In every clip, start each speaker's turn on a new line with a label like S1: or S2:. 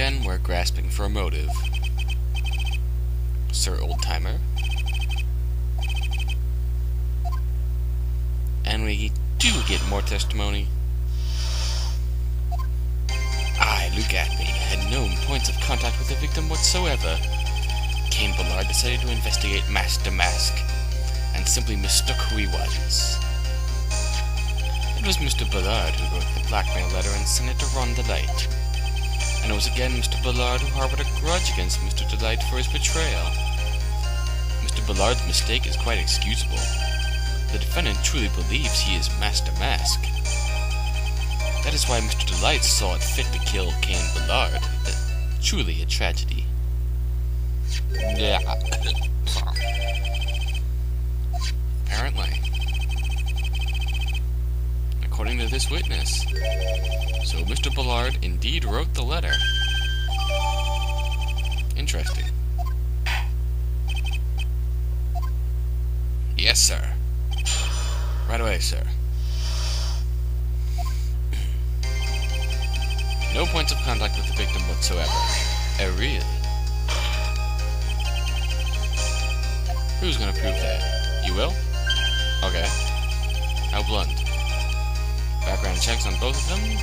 S1: again, we're grasping for a motive. Sir Oldtimer. And we do get more testimony. I, Luke Atney, had no points of contact with the victim whatsoever. Cain Ballard decided to investigate Master Mask, and simply mistook who he was. It was Mr. Ballard who wrote the blackmail letter and sent it to Ron Delight. And it was again Mr. Ballard who harbored a grudge against Mr. Delight for his betrayal. Mr. Ballard's mistake is quite excusable. The defendant truly believes he is Master Mask. That is why Mr. Delight saw it fit to kill Cain Ballard. Truly a tragedy. Yeah. Apparently. According to this witness. So Mr. Ballard indeed wrote the letter. Interesting. Yes, sir. Right away, sir. No points of contact with the victim whatsoever. Oh, really? Who's gonna prove that? You will? Okay. How blunt? Background checks on both of them?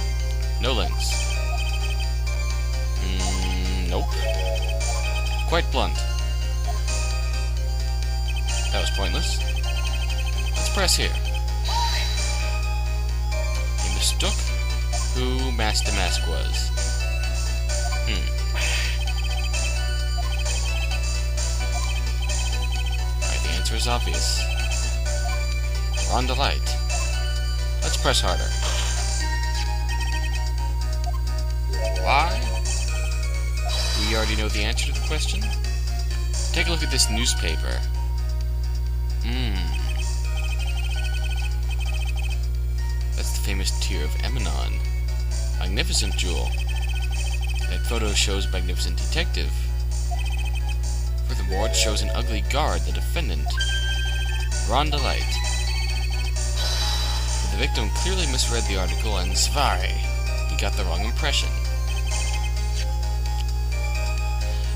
S1: No links. Nope. Quite blunt. That was pointless. Let's press here. He mistook who Master Mask was. Alright, the answer is obvious. Ron Delight. Let's press harder. Why? We already know the answer to the question. Take a look at this newspaper. That's the famous Tear of Emanon. Magnificent jewel. That photo shows a magnificent detective. Furthermore, it shows an ugly guard, the defendant, Ron Delight. But the victim clearly misread the article, and Svari, he got the wrong impression.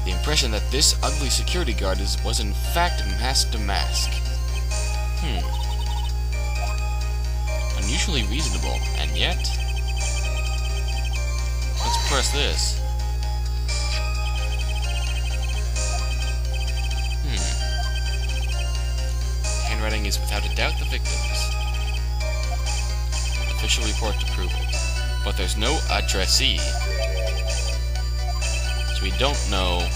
S1: The impression that this ugly security guard was in fact Master Mask. Unusually reasonable, and yet... Let's press this. Handwriting is without a doubt the victim's. Official report to prove it. But there's no addressee. So we don't know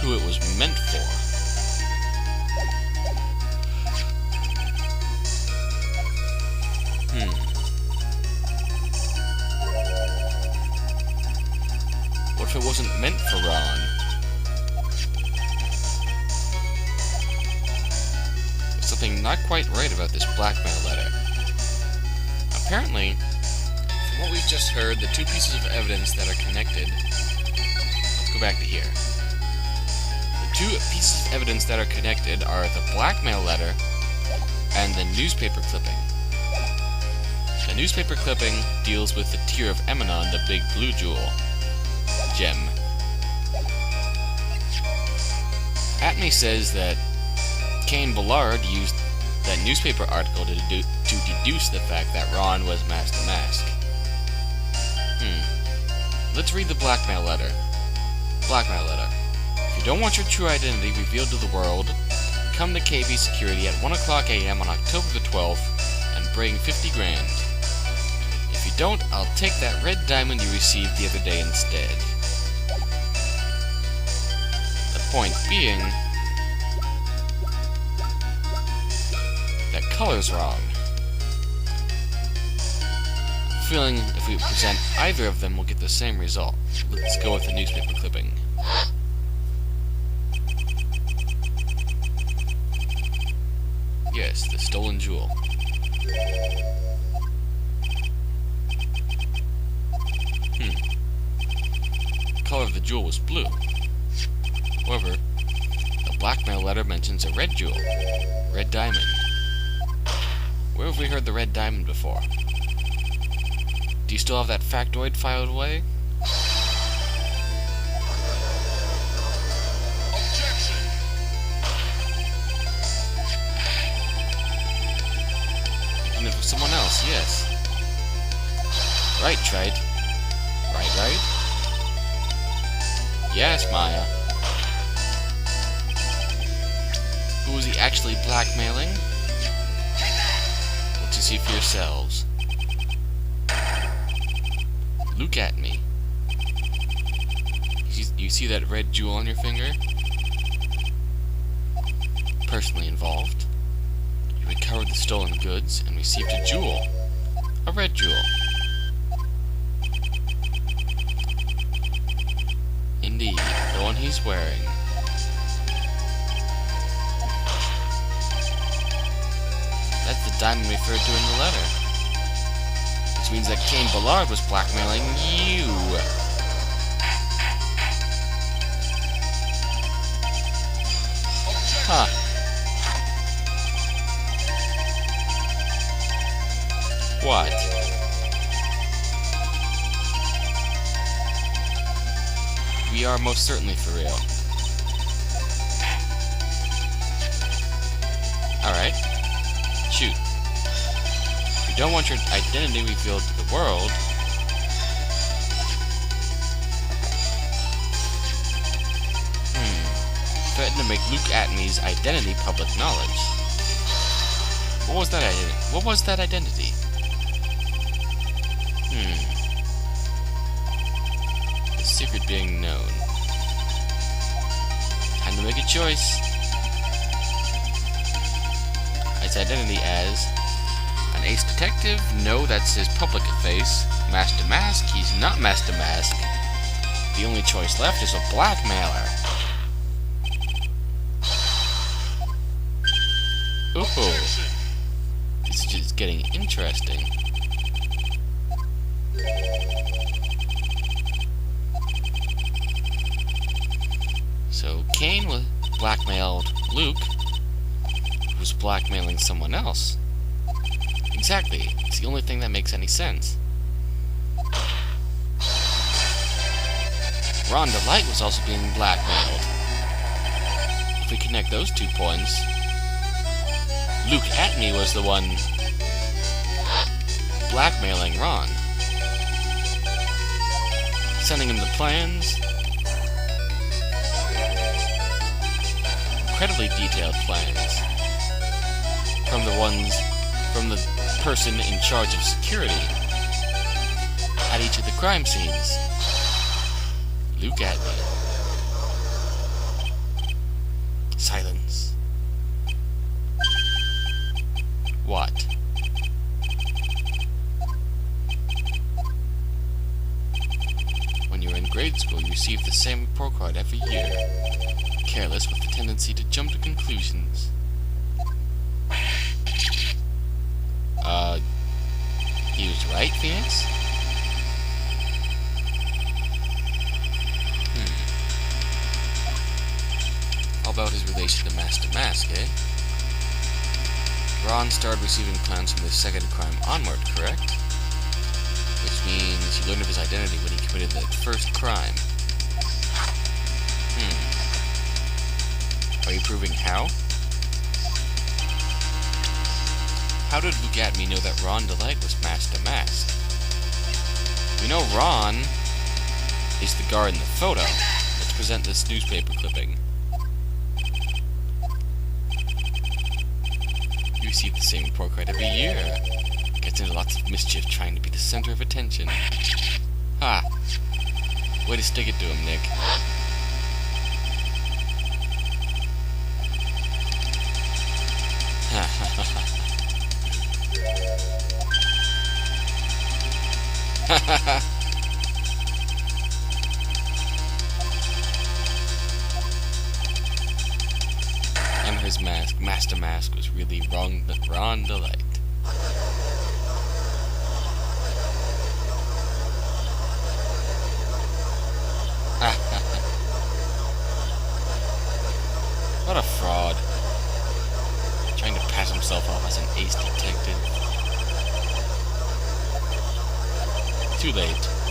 S1: who it was meant for. What if it wasn't meant for Ron? There's something not quite right about this blackmail letter. Apparently, from what we've just heard, the two pieces of evidence that are connected... Let's go back to here. The two pieces of evidence that are connected are the blackmail letter and the newspaper clipping. The newspaper clipping deals with the Tear of Emanon, the big blue jewel. Gem. Atney says that Cain Ballard used that newspaper article to deduce the fact that Ron was Master Mask. Let's read the blackmail letter. Blackmail letter. If you don't want your true identity revealed to the world, come to KB Security at 1:00 a.m. on October the 12th and bring 50 grand. If you don't, I'll take that red diamond you received the other day instead. The point being, that color's wrong. I'm feeling if we present either of them, we'll get the same result. Let's go with the newspaper clipping. Yes, the stolen jewel. The color of the jewel was blue. However, the blackmail letter mentions a red jewel. Red diamond. Where have we heard the red diamond before? Do you still have that factoid filed away?
S2: Objection!
S1: And it was someone else, yes. Right, Trite. Right? Yes, Maya. Who was he actually blackmailing? Well, to see for yourselves. Look at me. You see that red jewel on your finger? Personally involved. You recovered the stolen goods and received a jewel. A red jewel. Indeed, the one he's wearing. That's the diamond referred to in the letter. Which means that Cain Ballard was blackmailing you. Huh. What? We are most certainly for real. Alright. Shoot. If you don't want your identity revealed to the world, threaten to make Luke Atney's identity public knowledge. What was that identity? What was that identity? The secret being known. Time to make a choice. Its identity as an ace detective? No, that's his public face. Master Mask? He's not Master Mask. The only choice left is a blackmailer. Ooh. This is just getting interesting. So Cain was blackmailed Luke, who was blackmailing someone else. Exactly. It's the only thing that makes any sense. Rhonda Light was also being blackmailed. If we connect those 2 points, Luke Atney was the one blackmailing Ron, sending him the plans, incredibly detailed plans, from the person in charge of security at each of the crime scenes. Luke Atney. Silence. What? When you were in grade school, you received the same report card every year. Careless with the tendency to jump to conclusions. He was right, Phoenix? How about his relation to Master Mask, eh? Ron started receiving plans from the second crime onward, correct? Which means he learned of his identity when he committed that first crime. Are you proving how? How did Luke Atney know that Ron Delight was Master Mask? We know Ron is the guard in the photo. Let's present this newspaper clipping. You receive the same report card every year. Gets into lots of mischief trying to be the center of attention. Ha! Way to stick it to him, Nick. And his mask, Master Mask, was really Ron Delight. What a fraud. Trying to pass himself off as as an ace detective. Too late.